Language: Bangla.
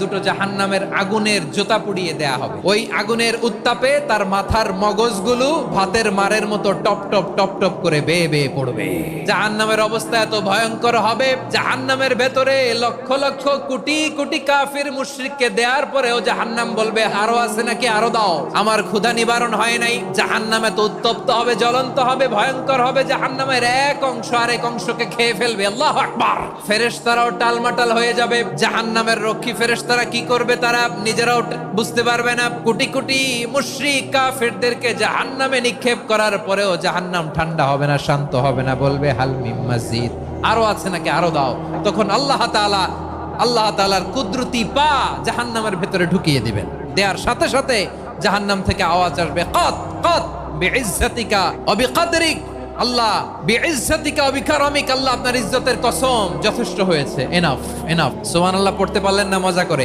দুটো জাহান্নামের আগুনের জোতা পুড়িয়ে দেয়া হবে। ওই আগুনের উত্তাপে তার মাথার মগজগুলো ভাতের মারের মতো টপ টপ টপ টপ করে বেয়ে বেয়ে পড়বে। জাহান্নামের অবস্থা এত ভয়ঙ্কর হবে, জাহান্নামের ভেতরে লক্ষ লক্ষ কোটি কোটি কাফির মুশরিককে দেওয়ার পরেও জাহান্নাম বলবে আরো আছে নাকি, আরো দাও, আমার ক্ষুধা নিবারণ হয় নাই। জাহান্নাম এত উত্তপ্ত হবে, জ্বলন্ত হবে, ভয়ঙ্কর হবে, জাহান্নামের এক অংশ আরেক অংশকে খেয়ে ফেলবে। আল্লাহু আকবার। ফেরেশতারাও টালমাটাল হয়ে যাবে। জাহান্নামের রক্ষী ফেরেশতারা কি করবে তারা নিজেরাও বুঝতে পারবে না। কোটি কোটি মুশরিক কাফিরদেরকে জাহান্নামে নিক্ষেপ করার পরেও জাহান্নাম ঠান্ডা হবে না, শান্ত হবে না, বলবে হাল মিন মাজিদ, আরো আছে নাকি, আরো দাও। তখন আল্লাহ তাআলার কুদরতি পা জাহান্নামের ভেতরে ঢুকিয়ে দিবেন। দেওয়ার সাথে সাথে জাহান্নাম থেকে আওয়াজ আসবে, কত কত বিইজ্জাতিকা ওয়া বিকদরিক, আল্লাহ বিইজ্জাতিকা ওয়া বিকারামিক, আল্লাহ আপনার ইজ্জতের কসম, যথেষ্ট হয়েছে, এনাফ এনাফ। সুবহানাল্লাহ পড়তে পারলেন না মজা করে?